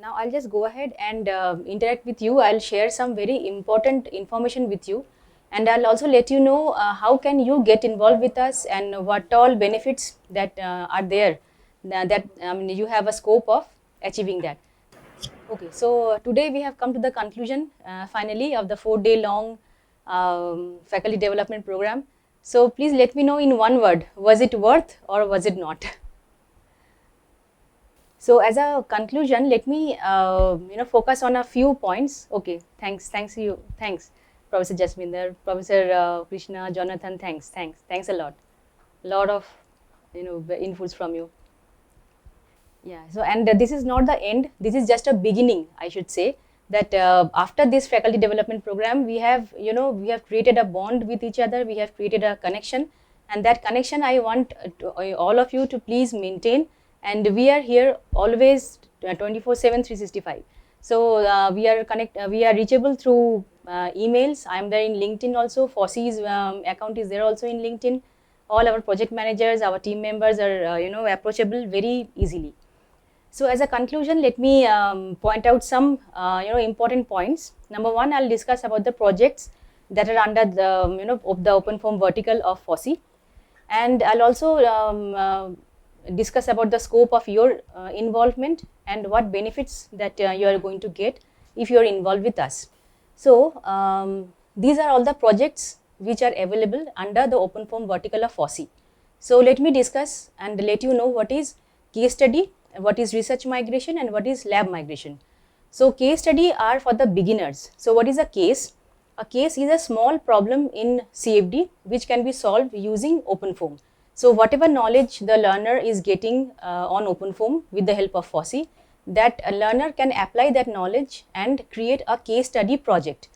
Now I'll just go ahead and interact with you. I'll share some very important information with you, and I'll also let you know how can you get involved with us and what all benefits that are there, that you have a scope of achieving that. Okay, so today we have come to the conclusion finally of the 4-day long faculty development program. So please let me know in one word, was it worth or was it not? So as a conclusion, let me focus on a few points. Okay, thanks you, thanks, Professor Jasminder, Professor Krishna, Jonathan, thanks a lot of inputs from you. Yeah. So and this is not the end. This is just a beginning, I should say. That after this faculty development program, we have created a bond with each other. We have created a connection, and that connection I want all of you to please maintain. And we are here always 24/7, 365. So we are reachable through emails. I am there in LinkedIn also. FOSSEE's account is there also in LinkedIn. All our project managers, our team members are approachable very easily. So as a conclusion, let me point out some important points. Number one, I'll discuss about the projects that are under the of the open form vertical of FOSSEE, and I'll also discuss about the scope of your involvement and what benefits that you are going to get if you are involved with us. So these are all the projects which are available under the open form vertical of FOSSEE. So let me discuss and let you know what is case study, what is research migration, and what is lab migration. So case study are for the beginners. So what is a case? A case is a small problem in CFD which can be solved using OpenFOAM. So whatever knowledge the learner is getting on OpenFOAM with the help of FOSSEE, that a learner can apply that knowledge and create a case study project.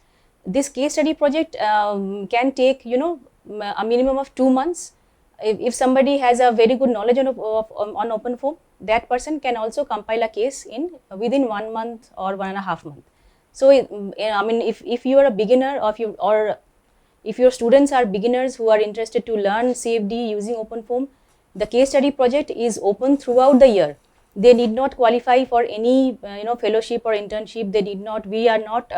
This case study project can take a minimum of 2 months. If somebody has a very good knowledge on OpenFOAM, that person can also compile a case within 1 month or 1.5 months. So if you are a beginner, or if your students are beginners who are interested to learn CFD using OpenFOAM, the case study project is open throughout the year. They need not qualify for any fellowship or internship. We are not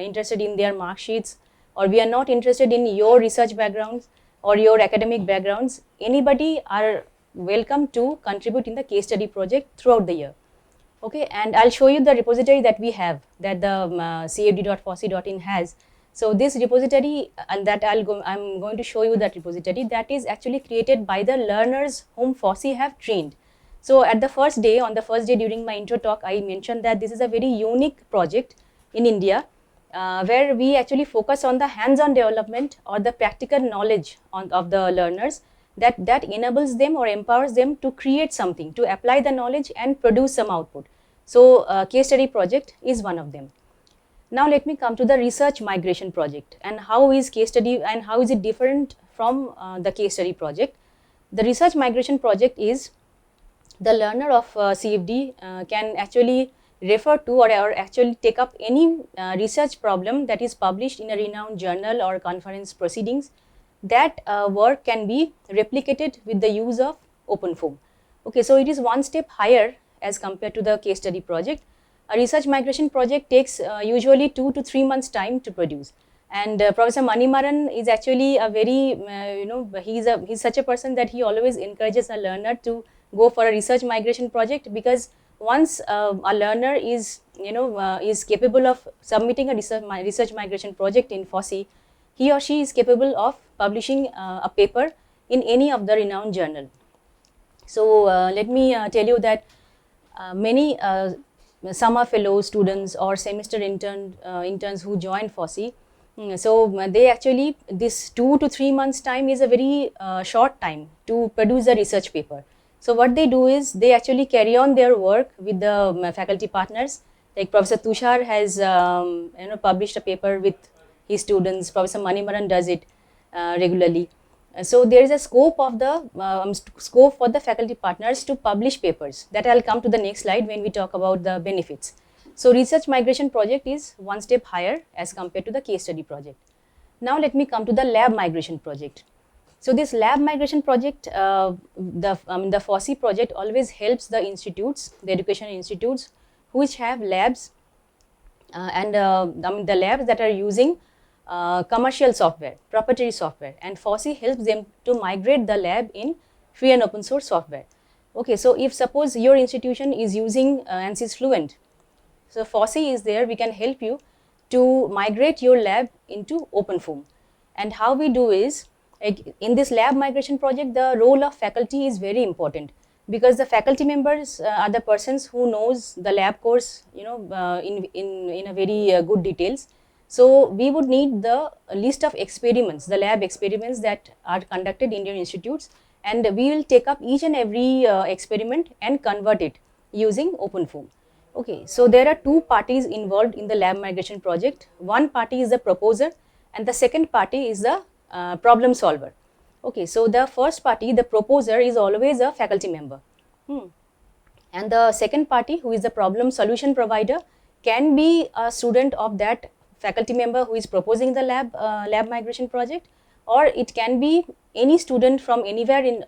interested in their mark sheets, or we are not interested in your research backgrounds or your academic backgrounds. Anybody are welcome to contribute in the case study project throughout the year. Okay, and I'll show you the repository that we have, that the cfd.fossee.in has. So this repository, and that I'm going to show you that repository, that is actually created by the learners whom FOSSEE have trained. So on the first day during my intro talk, I mentioned that this is a very unique project in India, where we actually focus on the hands-on development or the practical knowledge of the learners that enables them or empowers them to create something, to apply the knowledge and produce some output. So case study project is one of them. Now let me come to the research migration project, and how is case study and how is it different from the case study project. The research migration project is the learner of CFD can actually refer to or actually take up any research problem that is published in a renowned journal or conference proceedings. That work can be replicated with the use of OpenFOAM. Okay, so it is one step higher as compared to the case study project. A research migration project takes usually 2 to 3 months time to produce. And Professor Manimaran is actually a very, he's such a person that he always encourages a learner to go for a research migration project, because once a learner is capable of submitting a research migration project in FOSSEE, he or she is capable of publishing a paper in any of the renowned journal. So let me tell you that many summer fellow students or semester interns who join FOSSEE, so they actually, this 2 to 3 months time is a very short time to produce a research paper. So what they do is they actually carry on their work with the faculty partners. Like Professor Tushar has published a paper with his students. Professor Manimaran does it regularly. So there is a scope of the scope for the faculty partners to publish papers. That I'll come to the next slide when we talk about the benefits. So research migration project is one step higher as compared to the case study project. Now let me come to the lab migration project. So this lab migration project, the FOSSEE project always helps the institutes, the education institutes which have labs the labs that are using commercial software, proprietary software, and FOSSEE helps them to migrate the lab in free and open source software. Okay, so if suppose your institution is using ANSYS Fluent, so FOSSEE is there, we can help you to migrate your lab into OpenFOAM. And how we do is, in this lab migration project, the role of faculty is very important, because the faculty members are the persons who knows the lab course, in a very good details. So we would need the list of experiments, the lab experiments that are conducted in your institutes, and we will take up each and every experiment and convert it using OpenFOAM. Okay, so there are two parties involved in the lab migration project. One party is the proposer, and the second party is the problem solver. Okay, so the first party, the proposer, is always a faculty member. And the second party, who is the problem solution provider, can be a student of that faculty member who is proposing the lab migration project, or it can be any student from anywhere in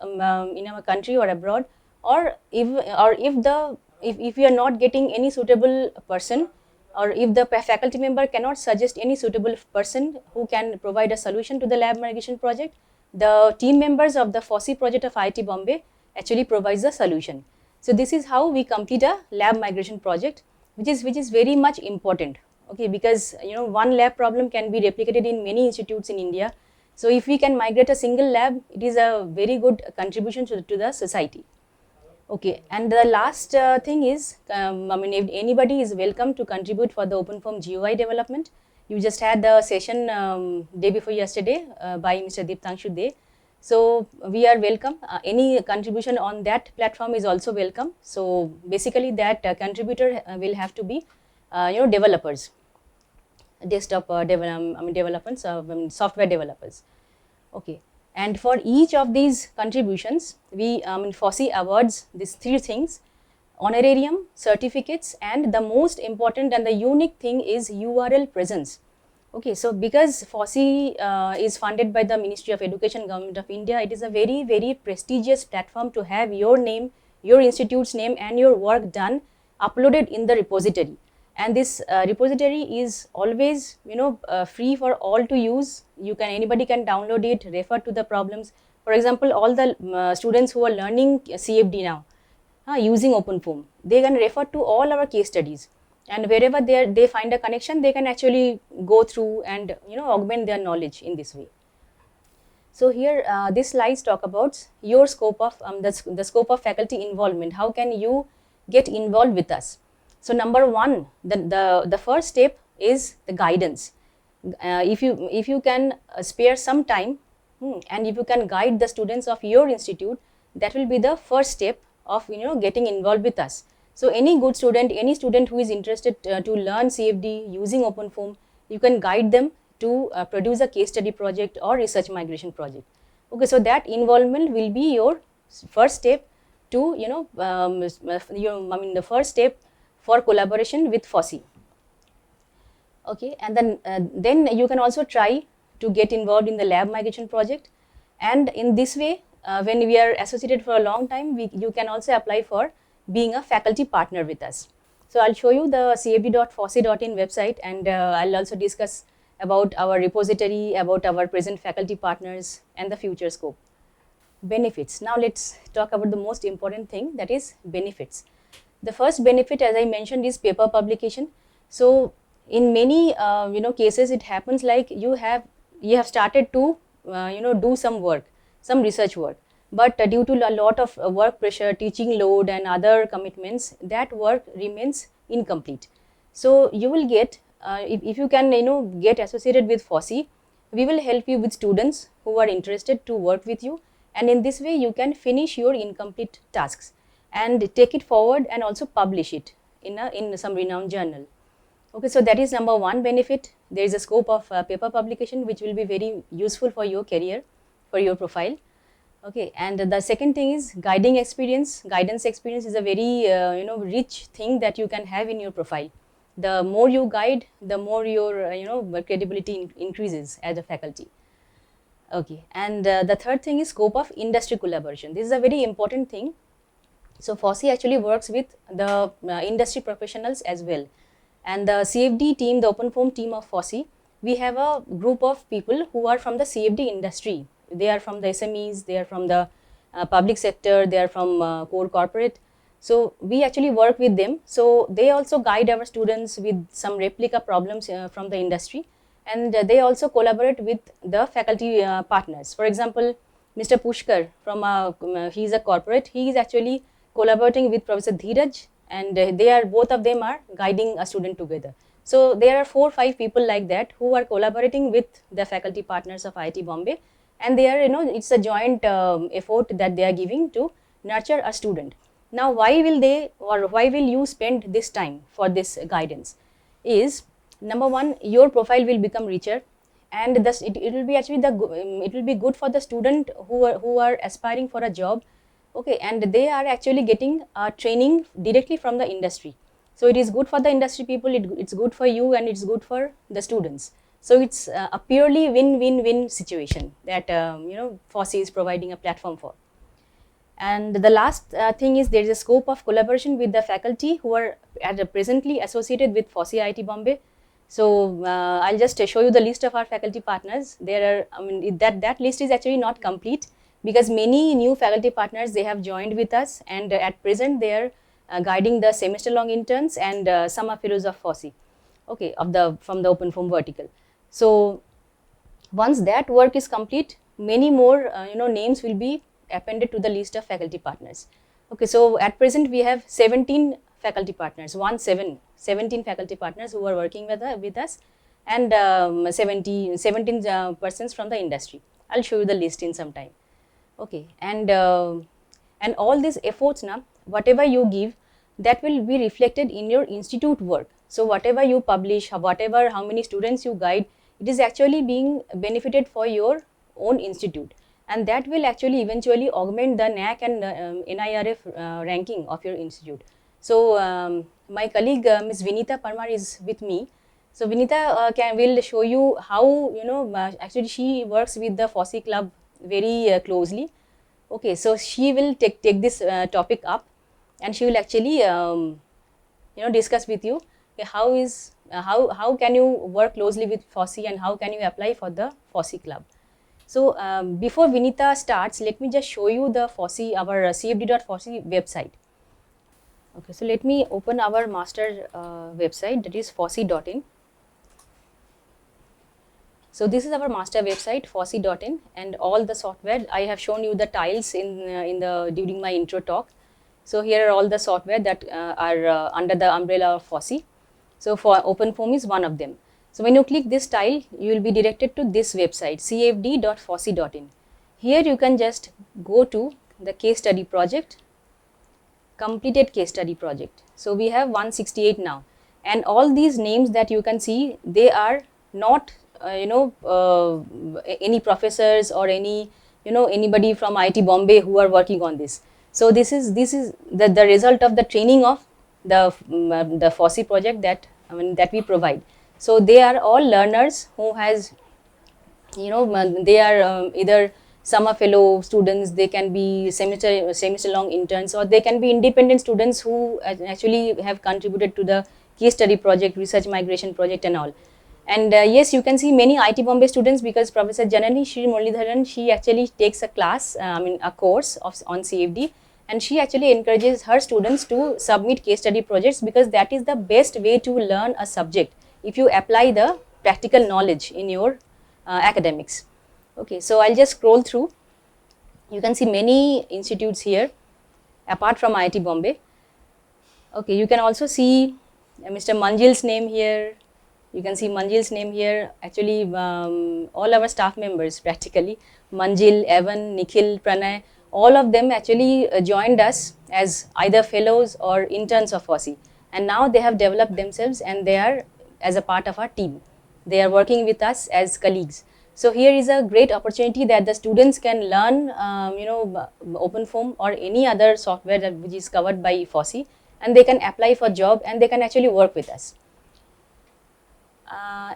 our country or abroad, or if we are not getting any suitable person, or if the faculty member cannot suggest any suitable person who can provide a solution to the lab migration project, the team members of the FOSSEE project of IIT Bombay actually provides the solution. So this is how we complete a lab migration project, which is very much important. Okay, because one lab problem can be replicated in many institutes in India. So if we can migrate a single lab, it is a very good contribution to the society. Okay, and the last thing is, if anybody is welcome to contribute for the OpenFOAM GUI development. You just had the session day before yesterday by Mr. Deeptangshu De. So we are welcome. Any contribution on that platform is also welcome. So basically that contributor will have to be developers, desktop developers, software developers. Okay, and for each of these contributions, we FOSSEE awards these three things: honorarium, certificates, and the most important and the unique thing is URL presence. Okay, so because FOSSEE is funded by the Ministry of Education, Government of India, it is a very, very prestigious platform to have your name, your institute's name, and your work done uploaded in the repository. And this repository is always free for all to use. Anybody can download it, refer to the problems. For example, all the students who are learning CFD now using OpenFOAM, they can refer to all our case studies, and wherever they find a connection, they can actually go through and augment their knowledge in this way. So here this slides talk about your scope of the scope of faculty involvement. How can you get involved with us? So number one, the first step is the guidance. If you can spare some time and if you can guide the students of your institute, that will be the first step of getting involved with us. So any good student, any student who is interested to learn CFD using OpenFOAM, you can guide them to produce a case study project or research migration project. Okay, so that involvement will be your first step to the first step for collaboration with FOSSEE. Okay, and then you can also try to get involved in the lab migration project, and in this way, when we are associated for a long time, you can also apply for being a faculty partner with us. So I'll show you the cfd.fossee.in website, and I'll also discuss about our repository, about our present faculty partners, and the future scope. Benefits. Now let's talk about the most important thing, that is benefits. The first benefit, as I mentioned, is paper publication. So in many cases, it happens like you have started to do some work, some research work, but due to a lot of work pressure, teaching load, and other commitments, that work remains incomplete. So you will get if you can get associated with FOSSEE, we will help you with students who are interested to work with you, and in this way you can finish your incomplete tasks and take it forward and also publish it in some renowned journal. Okay, so that is number one benefit. There is a scope of paper publication which will be very useful for your career, for your profile. Okay, and the second thing is guiding experience. Guidance experience is a very rich thing that you can have in your profile. The more you guide, the more your credibility increases as a faculty. Okay, and the third thing is scope of industry collaboration. This is a very important thing. So FOSSEE actually works with the industry professionals as well. And the CFD team, the open forum team of FOSSEE, we have a group of people who are from the CFD industry. They are from the SMEs, they are from the public sector, they are from core corporate. So we actually work with them. So they also guide our students with some replica problems from the industry, and they also collaborate with the faculty partners. For example, Mr. Pushkar from he is a corporate. He is actually collaborating with Professor Dheeraj, and they are, both of them are guiding a student together. So there are 4 or 5 people like that who are collaborating with the faculty partners of IIT Bombay, and they are, it's a joint effort that they are giving to nurture a student. Now why will they, or why will you spend this time for this guidance is, number one, your profile will become richer, and thus it will be actually it will be good for the student who are aspiring for a job. Okay, and they are actually getting training directly from the industry. So it is good for the industry people, it's good for you, and it's good for the students. So it's a purely win-win-win situation that FOSSEE is providing a platform for. And the last thing is, there is a scope of collaboration with the faculty who are presently associated with FOSSEE IIT Bombay. So I'll just show you the list of our faculty partners. There are, that list is actually not complete, because many new faculty partners, they have joined with us, and at present they are guiding the semester long interns and summer fellows of FOSSEE, okay, from the open forum vertical. So once that work is complete, many more names will be appended to the list of faculty partners. Okay, so at present we have 17 faculty partners, 17 faculty partners who are working with us, and 17 persons from the industry. I'll show you the list in some time. Okay, and all these efforts now, whatever you give, that will be reflected in your institute work. So whatever you publish, how many students you guide, it is actually being benefited for your own institute, and that will actually eventually augment the NAC and NIRF ranking of your institute. So my colleague Ms. Vinita Parmar is with me. So Vinita will show you how actually she works with the FOSSEE club very closely. Okay, so she will take this topic up, and she will actually discuss with you how can you work closely with FOSSEE, and how can you apply for the FOSSEE club. So before Vinita starts, let me just show you the FOSSEE, our cfd.fossee website. Okay, so let me open our master website, that is fossee.in. So this is our master website, fossee.in, and all the software. I have shown you the tiles during my intro talk. So here are all the software that are under the umbrella of FOSSEE. So for open forum is one of them. So when you click this tile, you will be directed to this website, cfd.fossee.in. Here you can just go to the case study project, completed case study project. So we have 168 now, and all these names that you can see, they are not any professors or anybody from IIT Bombay who are working on this. So this is the result of the training of the FOSSEE project that we provide. So they are all learners who has they are either summer fellow students, they can be semester long interns, or they can be independent students who actually have contributed to the case study project, research migration project and all. And yes, you can see many IIT Bombay students, because Professor Janani Shri Muralidharan, she actually takes a class, a course on CFD, and she actually encourages her students to submit case study projects, because that is the best way to learn a subject if you apply the practical knowledge in your academics. Okay, so I'll just scroll through. You can see many institutes here apart from IIT Bombay. Okay, you can also see Mr. Manjil's name here. You can see Manjil's name here. Actually, all our staff members practically, Manjil, Evan, Nikhil, Pranay, all of them actually joined us as either fellows or interns of FOSSEE. And now they have developed themselves, and they are as a part of our team. They are working with us as colleagues. So here is a great opportunity that the students can learn, open forum or any other software which is covered by FOSSEE, and they can apply for job, and they can actually work with us.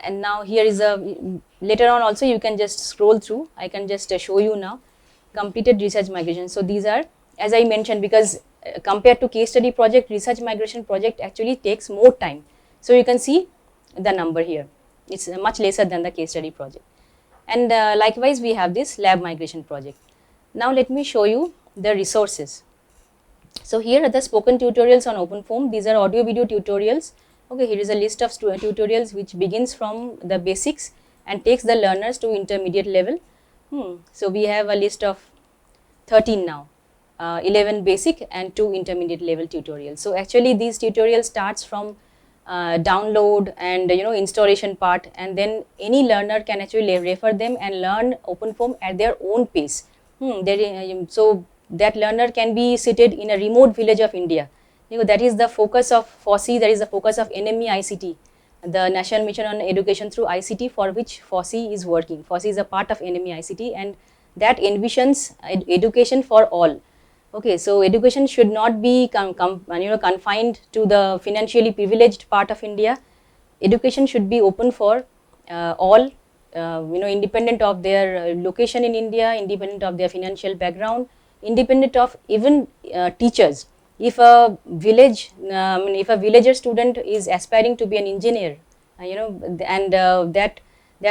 And now here is later on also you can just scroll through. I can just show you now, completed research migration. So these are, as I mentioned, because compared to case study project, research migration project actually takes more time. So you can see the number here, it's much lesser than the case study project. And likewise we have this lab migration project. Now let me show you the resources. So here are the spoken tutorials on OpenFOAM. These are audio video tutorials. Okay, here is a list of tutorials which begins from the basics and takes the learners to intermediate level. So we have a list of 13 now, 11 basic and 2 intermediate level tutorials. So actually these tutorials starts from download and installation part, and then any learner can actually refer them and learn OpenFOAM at their own pace. So that learner can be seated in a remote village of India. That is the focus of FOSSEE, that is the focus of NME ICT, the National Mission on Education through ICT, for which FOSSEE is working. FOSSEE is a part of NME ICT, and that envisions education for all. Okay, so education should not be confined to the financially privileged part of India. Education should be open for all, independent of their location in India, independent of their financial background, independent of even teachers. If a if a villager student is aspiring to be an engineer, and that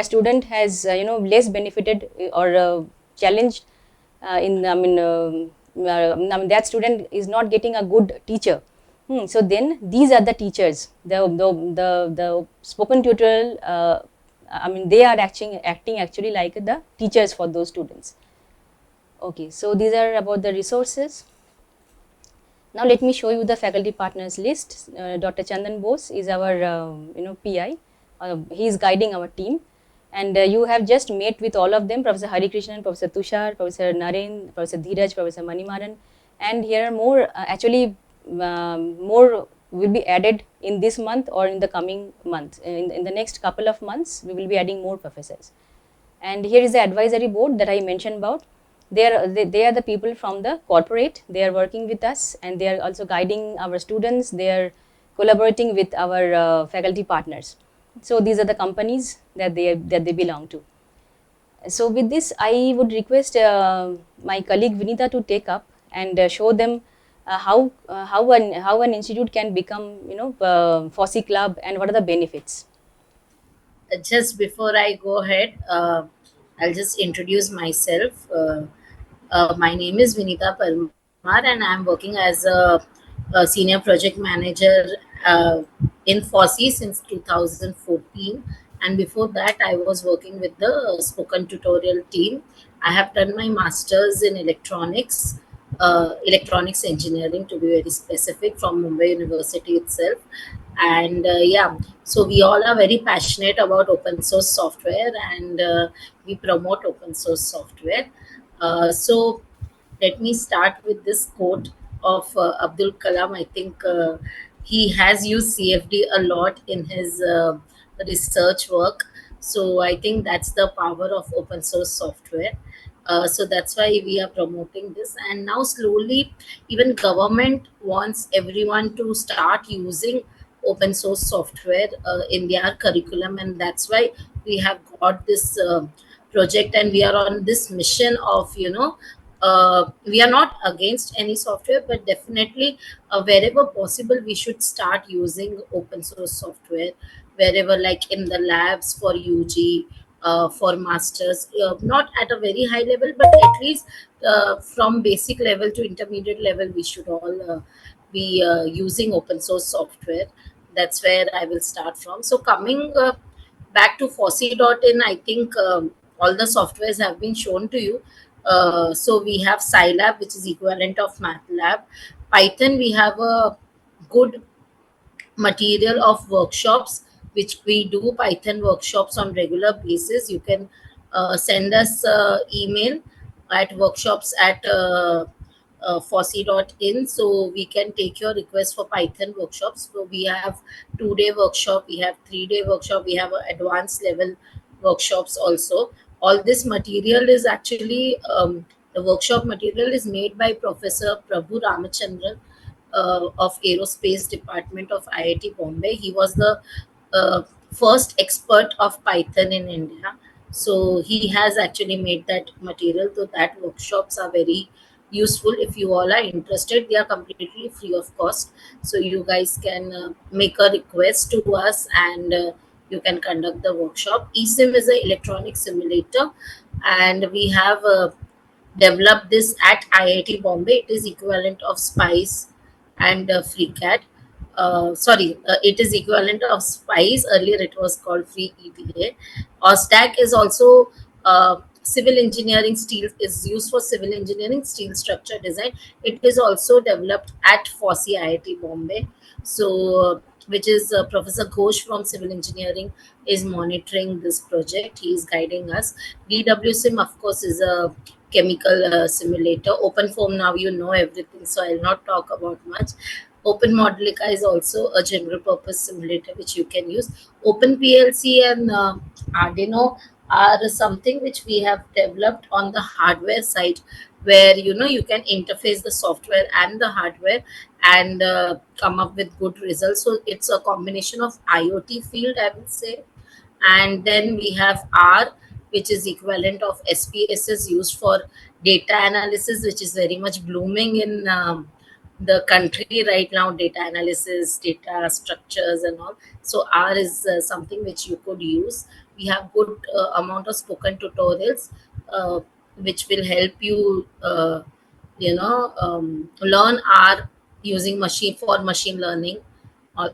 student has less benefited or challenged in that student is not getting a good teacher. So then these are the teachers, the spoken tutorial, they are acting actually like the teachers for those students. Okay, so these are about the resources. Now let me show you the faculty partners list. Dr. Chandan Bose is our PI. He is guiding our team, and you have just met with all of them: Professor Hari Krishnan, Professor Tushar, Professor Naren, Professor Dheeraj, Professor Manimaran, and here are more. Actually, more will be added in this month or in the coming month. In the next couple of months, we will be adding more professors. And here is the advisory board that I mentioned about. They are the people from the corporate. They are working with us, and they are also guiding our students. They are collaborating with our faculty partners. So these are the companies that they belong to. So with this, I would request my colleague Vinita to take up and show them how an institute can become FOSSEE club, and what are the benefits. Just before I go ahead, I'll just introduce myself. My name is Vinita Parmar, and I'm working as a senior project manager in FOSSEE since 2014. And before that, I was working with the spoken tutorial team. I have done my master's in electronics engineering, to be very specific, from Mumbai University itself. And yeah, so we all are very passionate about open source software, and we promote open source software. So let me start with this quote of Abdul Kalam. I think he has used CFD a lot in his research work. So I think that's the power of open source software. So that's why we are promoting this. And now slowly, even government wants everyone to start using open source software in their curriculum, and that's why we have got this project, and we are on this mission of we are not against any software, but definitely wherever possible we should start using open source software, wherever, like in the labs for UG, for masters, not at a very high level, but at least from basic level to intermediate level, we should all be using open source software. That's where I will start from. So coming back to FOSSEE.in, I think all the softwares have been shown to you. So we have Scilab, which is equivalent of MATLAB. Python, we have a good material of workshops, which we do Python workshops on regular basis. You can send us email at workshops at FOSSEE.in, so we can take your request for Python workshops. So we have 2-day workshop, we have 3-day workshop, we have advanced level workshops also. All this material is actually the workshop material is made by Professor Prabhu Ramachandran of Aerospace Department of IIT Bombay. He was the first expert of Python in India. So he has actually made that material. So that workshops are very useful. If you all are interested, they are completely free of cost, so you guys can make a request to us, and you can conduct the workshop. eSIM is an electronic simulator, and we have developed this at IIT Bombay. It is equivalent of Spice and FreeCAD. It is equivalent of Spice. Earlier, it was called Free EDA. OSTAC is also civil engineering. Steel is used for civil engineering steel structure design. It is also developed at FOSSEE IIT Bombay. So, which is Professor Ghosh from civil engineering is monitoring this project. He is guiding us. DWSIM, of course, is a chemical simulator. Open form, now you know everything, so I'll not talk about much. Open Modelica is also a general purpose simulator which you can use. Open PLC and Arduino are something which we have developed on the hardware side, where you can interface the software and the hardware and come up with good results. So it's a combination of IoT field, I would say. And then we have R, which is equivalent of SPSS, used for data analysis, which is very much blooming in the country right now. Data analysis, data structures and all. So R is something which you could use. We have good amount of spoken tutorials uh, which will help you learn R using machine learning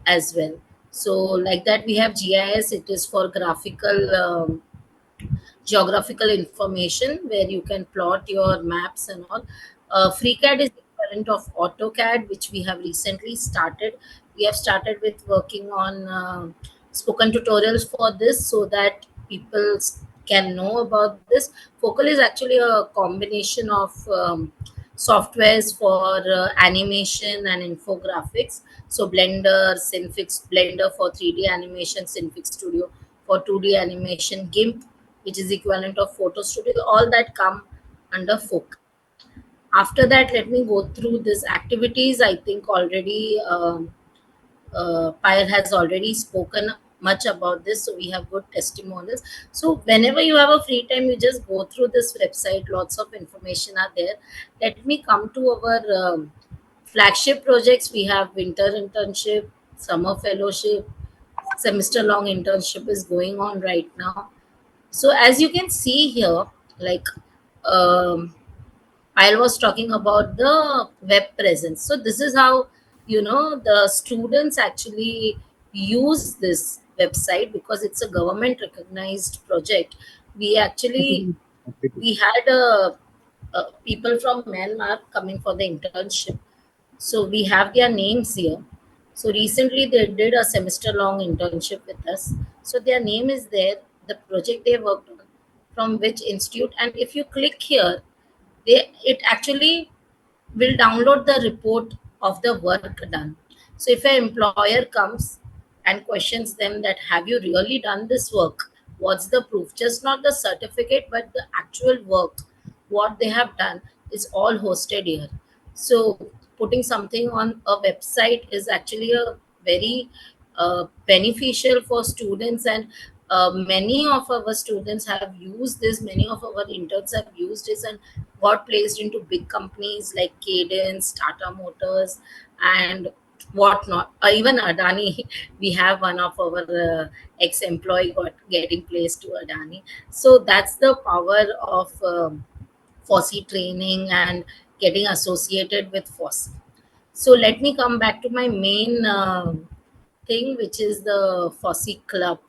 as well. So like that, we have GIS. It is for graphical geographical information, where you can plot your maps and all. FreeCAD is equivalent of AutoCAD, which we have recently started. We have started with working on spoken tutorials for this, so that people can know about this. Focal is actually a combination of softwares for animation and infographics. So Blender, Synfix, Blender for 3D animation, Synfix Studio for 2D animation, GIMP, which is equivalent of Photo Studio, all that come under Focal. After that, let me go through these activities. I think already Payal has already spoken much about this, so we have good testimonials. So whenever you have a free time, you just go through this website. Lots of information are there. Let me come to our flagship projects. We have winter internship, summer fellowship, semester long internship is going on right now. So as you can see here, like um, I was talking about the web presence. So this is how the students actually use this website, because it's a government recognized project. We actually we had people from Myanmar coming for the internship, so we have their names here. So recently they did a semester long internship with us. So their name is there, the project they worked on, from which institute. And if you click here, it actually will download the report of the work done. So if an employer comes and questions them that have you really done this work, what's the proof? Just not the certificate, but the actual work, what they have done is all hosted here. So putting something on a website is actually a very beneficial for students, and many of our students have used this. Many of our interns have used this and got placed into big companies like Cadence, Tata Motors, and whatnot. Even Adani, we have one of our ex-employee got getting placed to Adani. So that's the power of FOSSEE training and getting associated with FOSSEE. So let me come back to my main thing, which is the FOSSEE Club.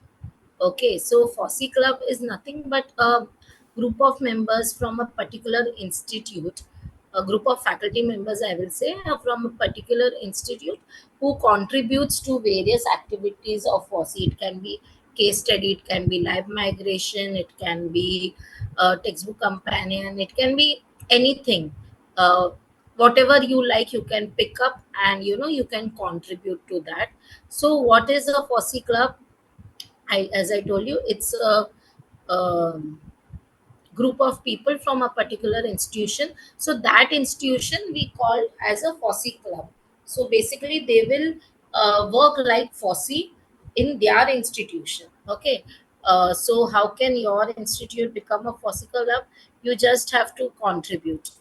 Okay, so FOSSEE Club is nothing but a group of members from a particular institute, a group of faculty members, I will say, from a particular institute, who contributes to various activities of FOSSEE. It can be case study, it can be live migration, it can be textbook companion, it can be anything. Uh, Whatever you like, you can pick up, and you can contribute to that. So what is a FOSSEE Club? As I told you, it's a um, group of people from a particular institution. So that institution we call as a FOSSEE Club. So basically, they will work like FOSSEE in their institution. Okay. So how can your institute become a FOSSEE Club? You just have to contribute.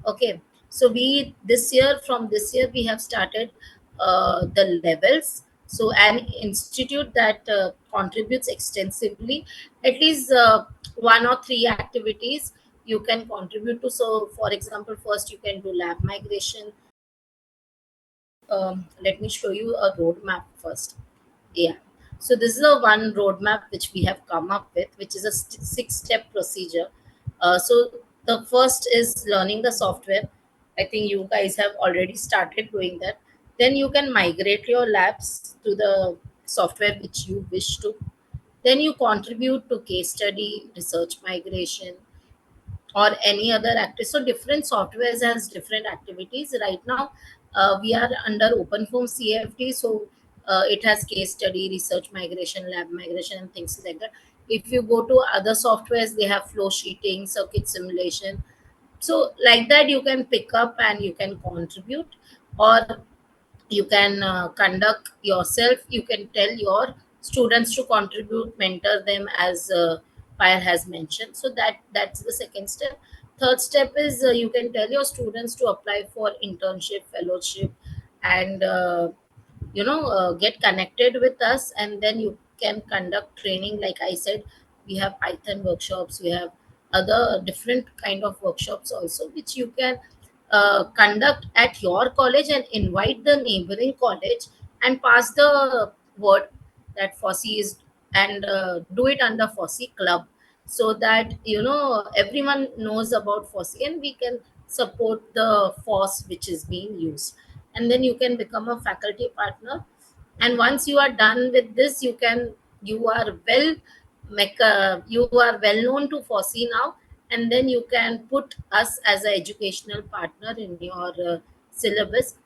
Okay, so we this year from this year we have started the levels. So an institute that contributes extensively, at least one or three activities you can contribute to. So for example, first you can do lab migration. Let me show you a roadmap first. Yeah. So this is a one roadmap which we have come up with, which is a six-step procedure. So the first is learning the software. I think you guys have already started doing that. Then you can migrate your labs to the software which you wish to. Then you contribute to case study, research migration, or any other activity. So different softwares has different activities. Right now, we are under OpenFOAM CFD, so it has case study, research migration, lab migration, and things like that. If you go to other softwares, they have flow sheeting, circuit simulation. So like that, you can pick up and you can contribute, or you can conduct yourself. You can tell your students to contribute, mentor them, as Payal has mentioned. So that's the second step. Third step is you can tell your students to apply for internship, fellowship, and get connected with us, and then you can conduct training. Like I said, we have Python workshops, we have other different kind of workshops also, which you can conduct at your college and invite the neighboring college and pass the word that FOSSEE is, and do it under FOSSEE club, so that everyone knows about FOSSEE and we can support the FOSS which is being used. And then you can become a faculty partner, and once you are done with this, you are you are well known to FOSSEE now, and then you can put us as an educational partner in your syllabus.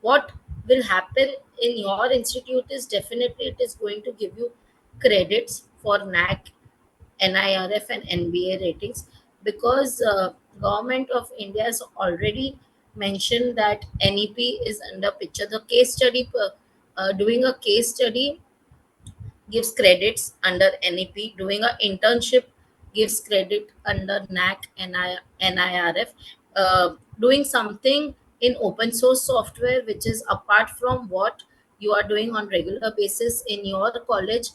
What will happen in your institute is definitely it is going to give you credits for NAC, NIRF, and NBA ratings, because government of India has already mentioned that NEP is under picture. The case study, doing a case study gives credits under NEP. Doing an internship gives credit under NAC, NIRF. Doing something in open source software, which is apart from what you are doing on regular basis in your college,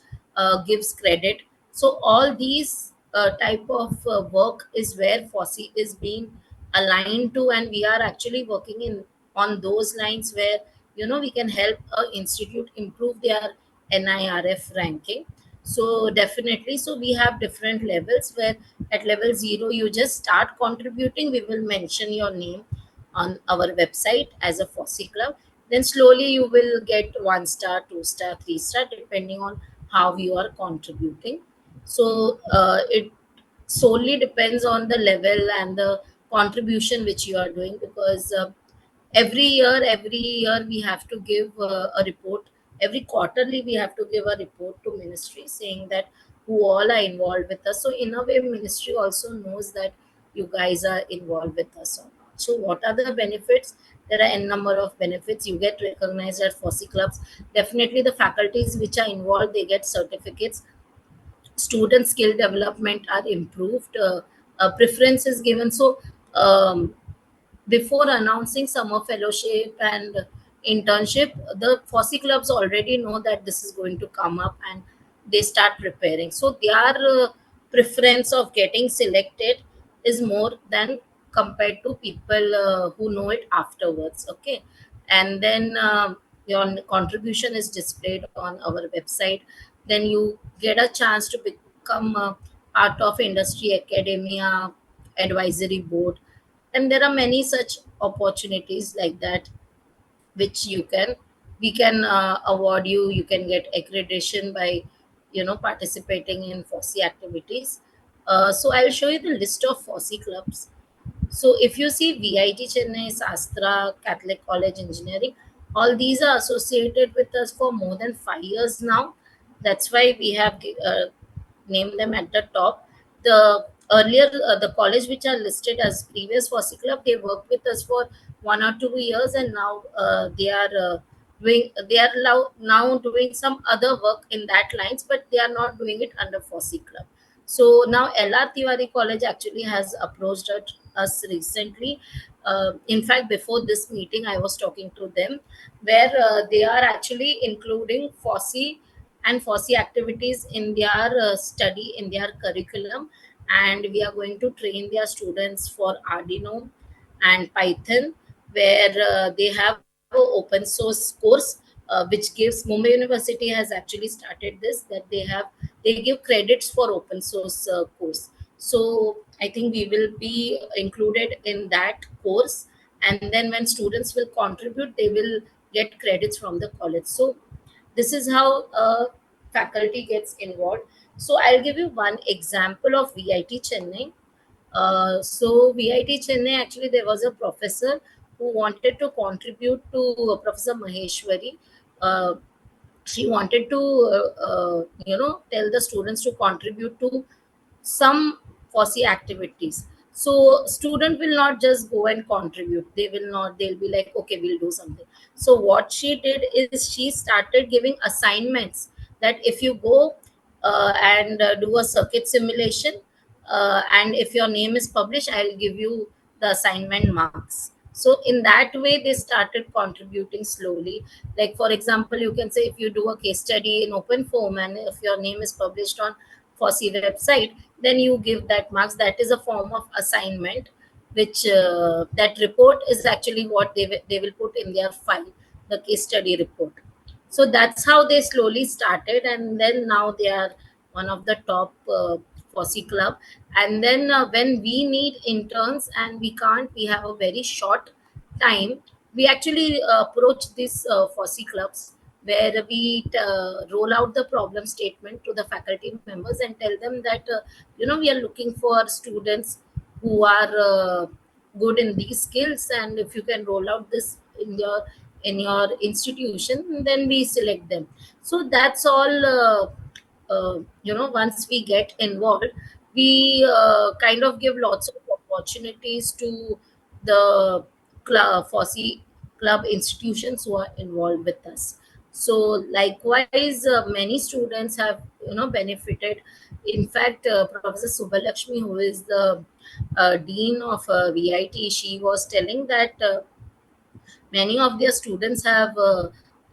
gives credit. So all these type of work is where FOSSEE is being aligned to, and we are actually working in on those lines where we can help a institute improve their NIRF ranking. So definitely, so we have different levels where at level 0 you just start contributing. We will mention your name on our website as a FOSSEE club. Then slowly you will get 1 star, 2 star, 3 star, depending on how you are contributing. So it solely depends on the level and the contribution which you are doing, because every year we have to give a report. Every quarterly we have to give a report to ministry saying that who all are involved with us. So in a way, ministry also knows that you guys are involved with us or not. So what are the benefits? There are n number of benefits. You get recognized at FOSSEE clubs. Definitely the faculties which are involved, they get certificates. Student skill development are improved. Preference is given. So before announcing summer fellowship and internship, the FOSSEE clubs already know that this is going to come up, and they start preparing. So their preference of getting selected is more than compared to people who know it afterwards. Okay, and then your contribution is displayed on our website. Then you get a chance to become part of industry, academia, advisory board, and there are many such opportunities like that, which we can award you. You can get accreditation by participating in FOSSEE activities. So I'll show you the list of FOSSEE clubs. So if you see VIT Chennai, Sastra, Catholic College Engineering, all these are associated with us for more than 5 years now. That's why we have named them at the top. The earlier the college which are listed as previous FOSSEE club, they worked with us for 1 or 2 years, and now they are now doing some other work in that lines, but they are not doing it under FOSSEE club. So now LR Tiwari College actually has approached us recently. In fact, before this meeting, I was talking to them where they are actually including FOSSEE and FOSSEE activities in their study, in their curriculum. And we are going to train their students for Arduino and Python, where they have a open source course, which gives Mumbai University has actually started this, that they give credits for open source course. So I think we will be included in that course, and then when students will contribute, they will get credits from the college. So this is how faculty gets involved. So I'll give you one example of VIT Chennai. So VIT Chennai, actually, there was a professor who wanted to contribute to Professor Maheshwari. Uh, she wanted to, tell the students to contribute to some FOSSEE activities. So student will not just go and contribute. They will not. They'll be like, okay, we'll do something. So what she did is she started giving assignments that if you go and do a circuit simulation, and if your name is published, I'll give you the assignment marks. So in that way, they started contributing slowly. Like for example, you can say if you do a case study in open form and if your name is published on FOSSEE website, then you give that marks. That is a form of assignment, which that report is actually what they will put in their file, the case study report. So that's how they slowly started, and then now they are one of the top FOSSEE club. And then when we need interns and we have a very short time, we actually approach these FOSSEE clubs where we roll out the problem statement to the faculty members and tell them that we are looking for students who are good in these skills, and if you can roll out this in your institution, then we select them. So that's all. Once we get involved, we kind of give lots of opportunities to the FOSSEE club institutions who are involved with us. So likewise, many students have benefited. In fact, Professor Subbalakshmi, who is the dean of VIT, she was telling that many of their students have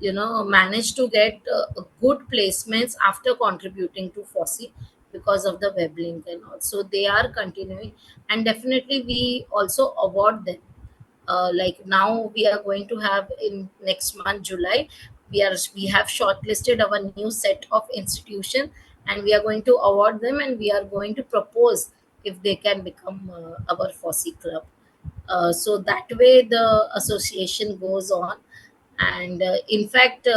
managed to get good placements after contributing to FOSSEE because of the web link. And also they are continuing, and definitely we also award them. Like now we are going to have in next month July, we have shortlisted our new set of institution, and we are going to award them, and we are going to propose if they can become our FOSSEE club. So that way the association goes on. And in fact,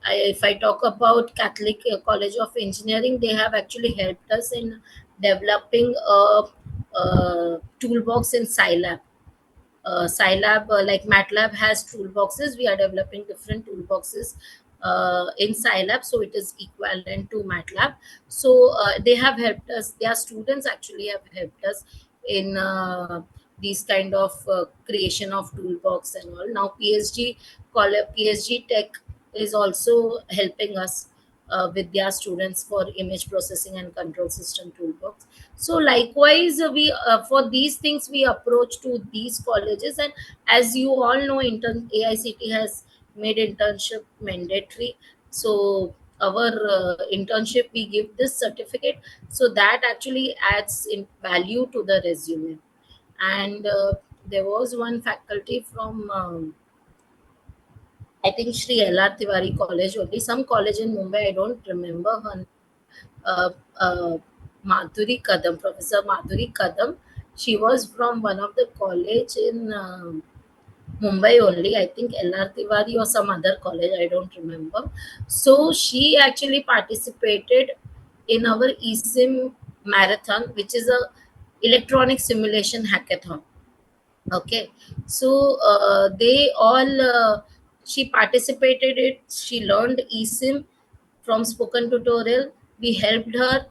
if I talk about Catholic College of Engineering, they have actually helped us in developing a toolbox in Scilab. Scilab, like MATLAB has toolboxes. We are developing different toolboxes in Scilab, so it is equivalent to MATLAB. So they have helped us. Their students actually have helped us in these kind of creation of toolbox and all. Now PSG Tech is also helping us with their students for image processing and control system toolbox. So likewise, we for these things we approach to these colleges. And as you all know, AICT has made internship mandatory. So our internship, we give this certificate, so that actually adds in value to the resume. And there was one faculty from I think Shri LR Tiwari College, only some college in Mumbai, I don't remember her. uh, uh, Madhuri Kadam, Professor Madhuri Kadam. She was from one of the college in Mumbai only, I think LR Tiwari or some other college, I don't remember. So she actually participated in our eSIM marathon, which is a electronic simulation hackathon. Okay, so they all she participated it. She learned eSIM from spoken tutorial. We helped her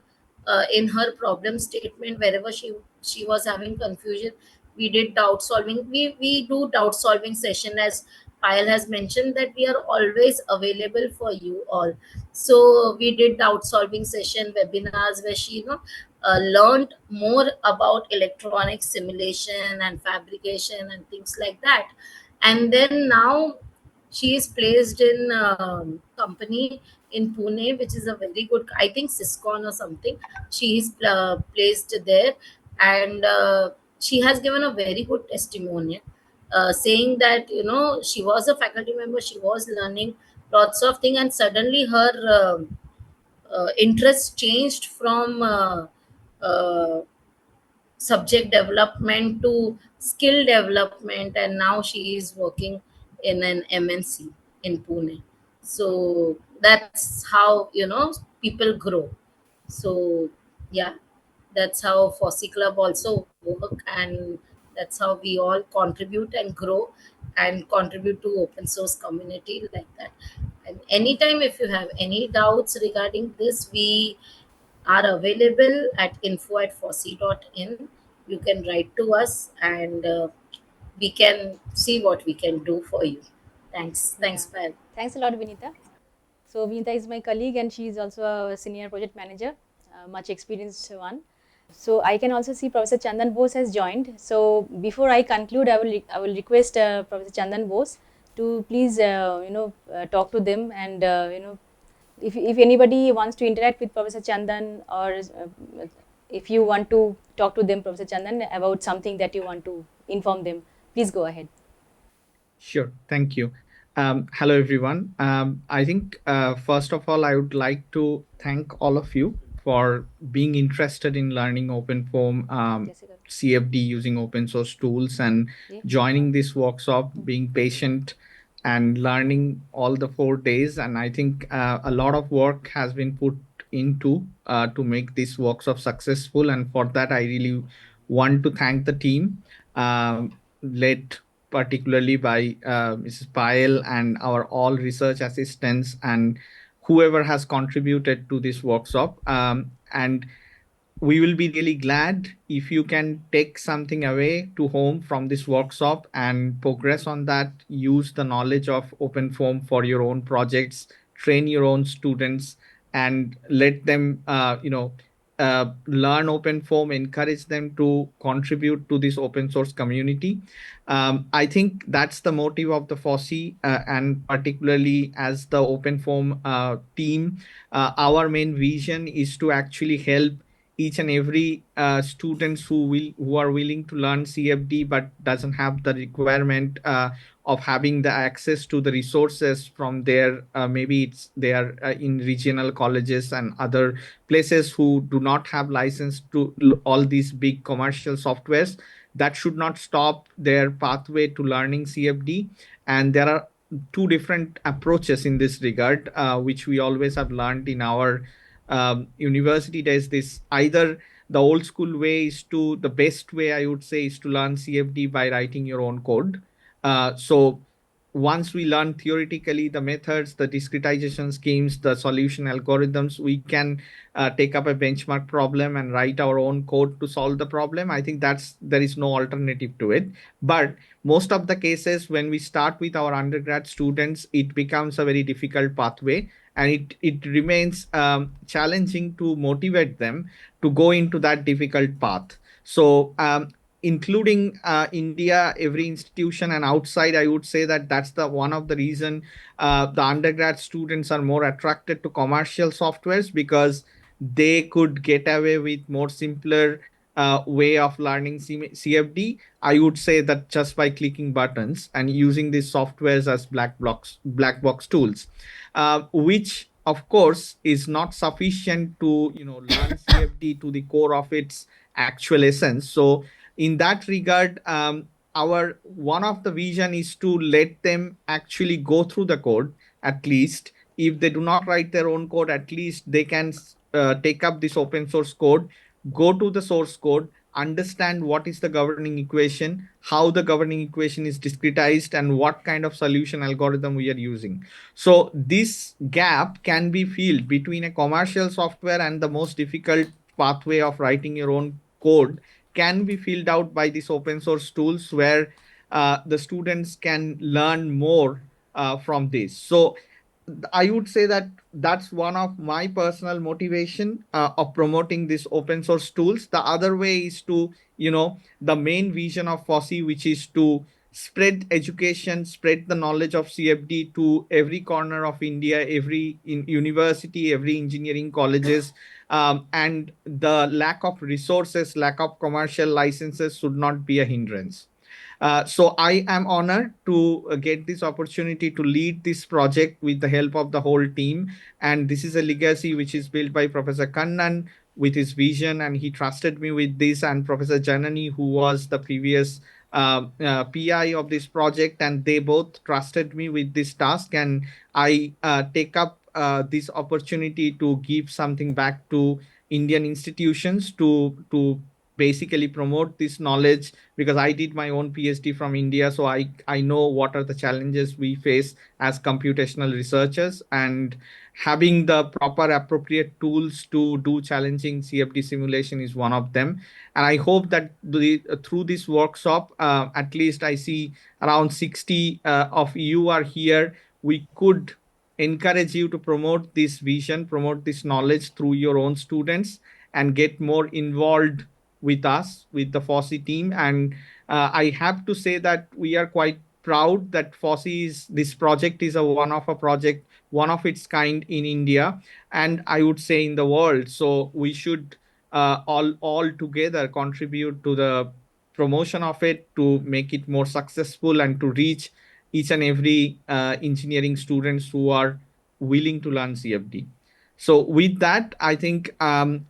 in her problem statement wherever she was having confusion. We did doubt solving. We do doubt solving session, as Payal has mentioned, that we are always available for you all. So we did doubt solving session webinars where she learned more about electronic simulation and fabrication and things like that. And then now she is placed in company in Pune, which is a very good, I think Siscon or something. She is placed there, and she has given a very good testimonial, saying that she was a faculty member, she was learning lots of things, and suddenly her interest changed from subject development to skill development, and now she is working in an MNC in Pune. So that's how people grow. So yeah, that's how FOSSEE Club also work, and that's how we all contribute and grow and contribute to open source community like that. And anytime if you have any doubts regarding this, we are available at info@fossee.in. You can write to us, and we can see what we can do for you. Thanks, Yeah. Pal. Thanks a lot, Vinita. So Vinita is my colleague and she is also a senior project manager, much experienced one. So I can also see Professor Chandan Bose has joined. So before I conclude, I will request Professor Chandan Bose to please talk to them, and if anybody wants to interact with Professor Chandan, or if you want to talk to them, Professor Chandan, about something that you want to inform them, please go ahead. Sure. Thank you. Hello, everyone. I think, first of all, I would like to thank all of you for being interested in learning open form Jessica. CFD using open source tools and Yeah. joining this workshop, being patient and learning all the 4 days. And I think a lot of work has been put into to make this workshop successful. And for that, I really want to thank the team. Led particularly by Mrs. Payal and our all research assistants and whoever has contributed to this workshop. And we will be really glad if you can take something away to home from this workshop and progress on that, use the knowledge of open form for your own projects, train your own students, and let them learn open form, encourage them to contribute to this open source community. I think that's the motive of the FOSSEE, and particularly as the open form team, our main vision is to actually help each and every students who are willing to learn CFD but doesn't have the requirement of having the access to the resources from their maybe it's they are in regional colleges and other places who do not have license to all these big commercial softwares. That should not stop their pathway to learning CFD. And there are two different approaches in this regard, which we always have learned in our university days. This either the old school way is to the best way, I would say, is to learn CFD by writing your own code. So once we learn theoretically the methods, the discretization schemes, the solution algorithms, we can take up a benchmark problem and write our own code to solve the problem. I think there is no alternative to it. But most of the cases, when we start with our undergrad students, it becomes a very difficult pathway, and it remains challenging to motivate them to go into that difficult path. So including India, every institution and outside, I would say that that's the one of the reason the undergrad students are more attracted to commercial softwares, because they could get away with more simpler way of learning CFD. I would say that just by clicking buttons and using these softwares as black box tools, which of course is not sufficient to learn CFD to the core of its actual essence. So in that regard, our one of the vision is to let them actually go through the code. At least if they do not write their own code, at least they can take up this open source code, go to the source code, understand what is the governing equation, how the governing equation is discretized, and what kind of solution algorithm we are using. So this gap can be filled between a commercial software and the most difficult pathway of writing your own code can be filled out by these open source tools, where the students can learn more from this. So I would say that that's one of my personal motivation of promoting this open source tools. The other way is to, the main vision of FOSSEE, which is to spread education, spread the knowledge of CFD to every corner of India, every university, every engineering colleges. And the lack of resources, lack of commercial licenses should not be a hindrance. So I am honored to get this opportunity to lead this project with the help of the whole team. And this is a legacy which is built by Professor Kannan with his vision, and he trusted me with this. And Professor Janani, who was the previous PI of this project, and they both trusted me with this task. And I take up this opportunity to give something back to Indian institutions to basically promote this knowledge, because I did my own PhD from India, so I know what are the challenges we face as computational researchers, and having the proper appropriate tools to do challenging CFD simulation is one of them. And I hope that through this workshop, at least I see around 60 of you are here. We could encourage you to promote this vision, promote this knowledge through your own students, and get more involved with us, with the FOSSEE team. And I have to say that we are quite proud that FOSSEE is, this project is a project, one of its kind in India, and I would say in the world. So we should all together contribute to the promotion of it, to make it more successful and to reach each and every engineering students who are willing to learn CFD. So with that, I think I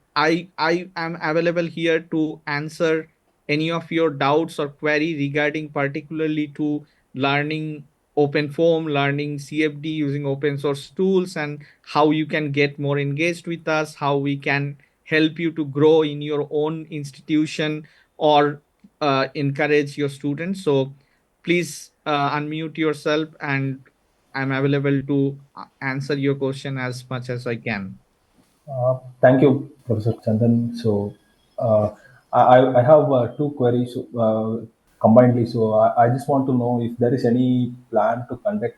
am available here to answer any of your doubts or query regarding particularly to learning OpenFOAM, learning CFD using open source tools, and how you can get more engaged with us, how we can help you to grow in your own institution, or encourage your students. So please unmute yourself, and I'm available to answer your question as much as I can. Thank you, Professor Chandan. So, I have two queries combinedly. So, I just want to know if there is any plan to conduct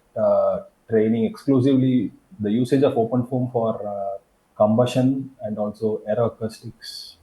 training exclusively the usage of OpenFOAM for combustion and also aeroacoustics.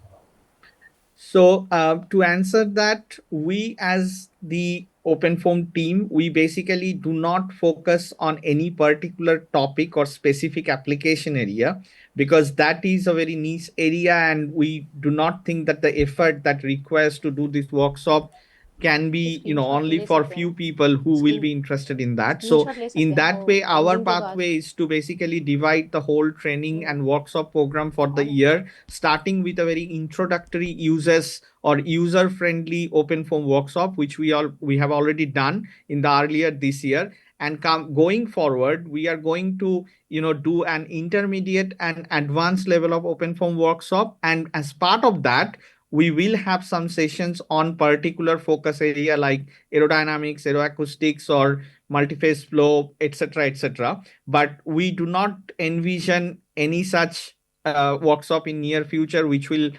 So, to answer that, we as the OpenFOAM team, we basically do not focus on any particular topic or specific application area, because that is a very niche area, and we do not think that the effort that requires to do this workshop can be, screenshot only ले for सकते few हैं people who will screen be interested in that. So screenshot ले in सकते हैं that way, वो our ending के बाद pathway is to basically divide the whole training and workshop program for the year, starting with a very introductory users or user friendly open form workshop, which we have already done in the earlier this year. And going forward, we are going to do an intermediate and advanced level of open form workshop, and as part of that, we will have some sessions on particular focus area like aerodynamics, aeroacoustics, or multi-phase flow, etc., etc. But we do not envision any such workshop in near future which will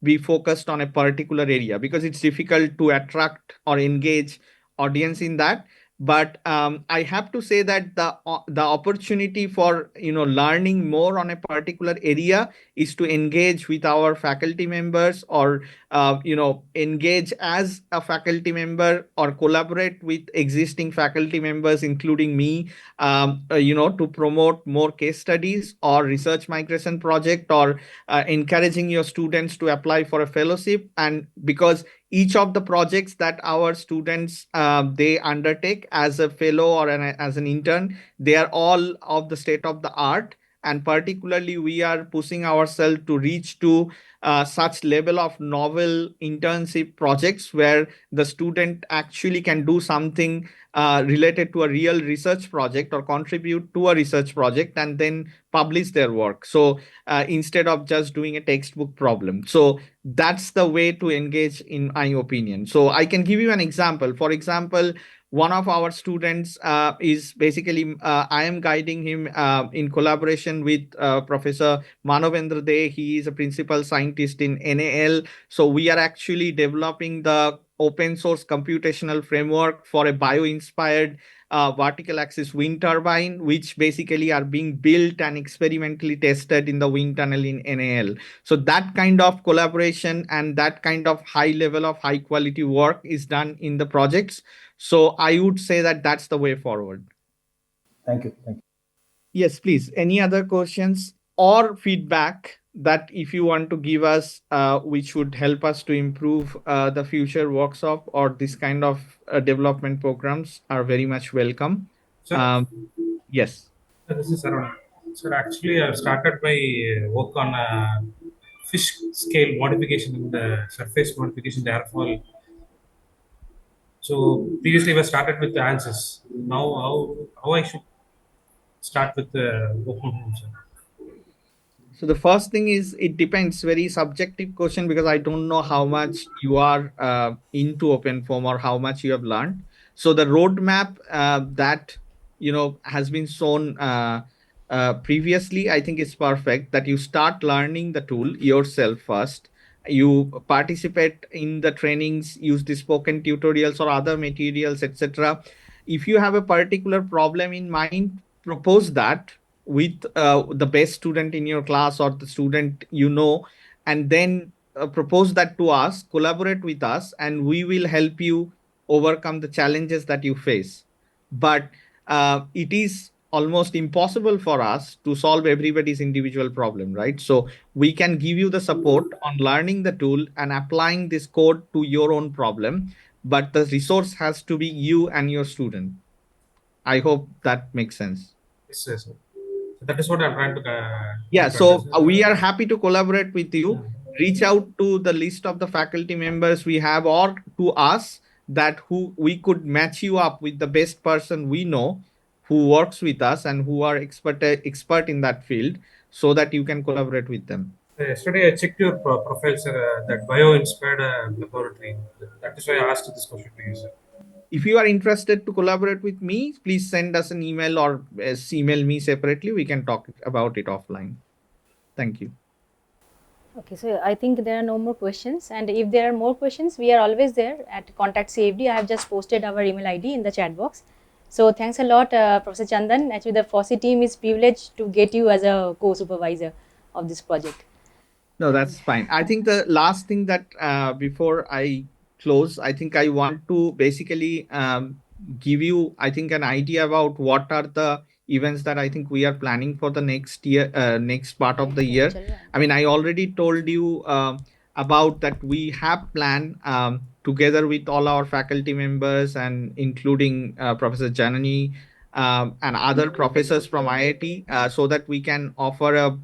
be focused on a particular area, because it's difficult to attract or engage audience in that. But I have to say that the opportunity for learning more on a particular area is to engage with our faculty members, or engage as a faculty member, or collaborate with existing faculty members including me, to promote more case studies or research migration project, or encouraging your students to apply for a fellowship. And because each of the projects that our students they undertake as a fellow or as an intern, they are all of the state of the art. And particularly we are pushing ourselves to reach to such level of novel internship projects where the student actually can do something related to a real research project, or contribute to a research project and then publish their work. So instead of just doing a textbook problem. So that's the way to engage, in my opinion. So I can give you an example. For example, one of our students is basically, I am guiding him in collaboration with Professor Manovendra De. He is a principal scientist in NAL. So we are actually developing the open source computational framework for a bio-inspired vertical axis wind turbine, which basically are being built and experimentally tested in the wind tunnel in NAL. So that kind of collaboration and that kind of high level of high quality work is done in the projects. So I would say that that's the way forward. Thank you. Thank you. Yes, please. Any other questions or feedback that if you want to give us, which would help us to improve the future workshop or this kind of development programs are very much welcome. Sir, Yes. this is Arun. Sir, actually, I've started my work on fish scale modification in the surface modification, the airfoil. So previously, we started with the ANSYS. Now, how I should start with the open, sir? So the first thing is it depends, very subjective question because I don't know how much you are into open form or how much you have learned. So the roadmap that has been shown previously, I think is perfect. That you start learning the tool yourself first. You participate in the trainings, use the spoken tutorials or other materials, etc. If you have a particular problem in mind, propose that with the best student in your class or the student and then propose that to us, collaborate with us, and we will help you overcome the challenges that you face. But it is almost impossible for us to solve everybody's individual problem, right? So we can give you the support on learning the tool and applying this code to your own problem, but the resource has to be you and your student. I hope that makes sense. Yes, yes, sir. So that is what I'm trying to Yeah, get so understand. we are happy to collaborate with you. Yeah. Reach out to the list of the faculty members we have or to us that who we could match you up with the best person we know who works with us and who are expert in that field so that you can collaborate with them. Yesterday, I checked your profile, sir, that bio-inspired laboratory. That is why I asked this question to you, sir. If you are interested to collaborate with me, please send us an email or email me separately. We can talk about it offline. Thank you. Okay, so I think there are no more questions, and if there are more questions, we are always there at Contact CFD. I have just posted our email ID in the chat box. So thanks a lot, Professor Chandan. Actually, the FOSSEE team is privileged to get you as a co-supervisor of this project. No, that's fine. I think the last thing that before I close, I think I want to basically give you, I think, an idea about what are the events that I think we are planning for the next year, next part of the year. I mean, I already told you about that we have planned together with all our faculty members and including Professor Janani and other professors from IIT so that we can offer a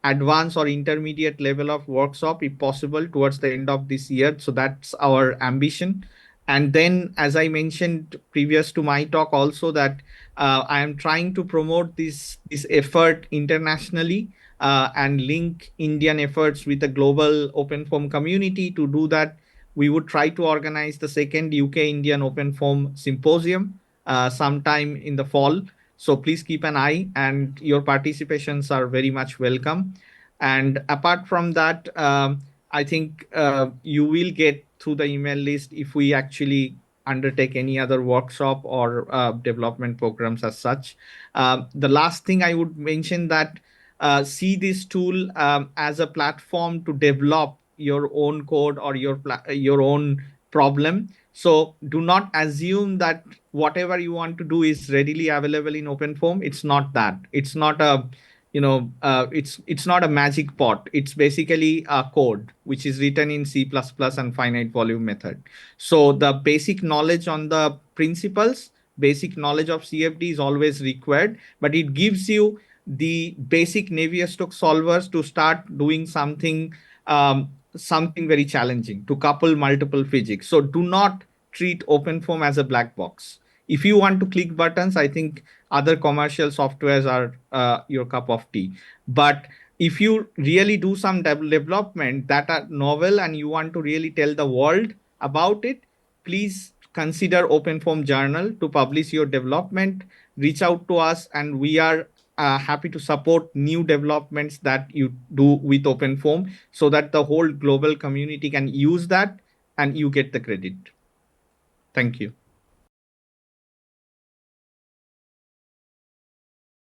advanced or intermediate level of workshop if possible towards the end of this year. So that's our ambition. And then, as I mentioned previous to my talk also, that I am trying to promote this effort internationally and link Indian efforts with the global open forum community. To do that, we would try to organize the second UK Indian Open Forum Symposium sometime in the fall. So please keep an eye, and your participations are very much welcome. And apart from that, I think you will get through the email list if we actually undertake any other workshop or development programs as such. The last thing I would mention that see this tool as a platform to develop your own code or your own problem. So do not assume that whatever you want to do is readily available in open form. It's not that. It's not a it's not a magic pot. It's basically a code which is written in C++ and finite volume method. So the basic knowledge on the principles, basic knowledge of CFD is always required, but it gives you the basic Navier-Stokes solvers to start doing something very challenging to couple multiple physics. So do not treat OpenFOAM as a black box. If you want to click buttons, I think other commercial softwares are your cup of tea. But if you really do some development that are novel and you want to really tell the world about it, please consider OpenFOAM Journal to publish your development. Reach out to us, and we are happy to support new developments that you do with OpenFOAM so that the whole global community can use that and you get the credit. Thank you.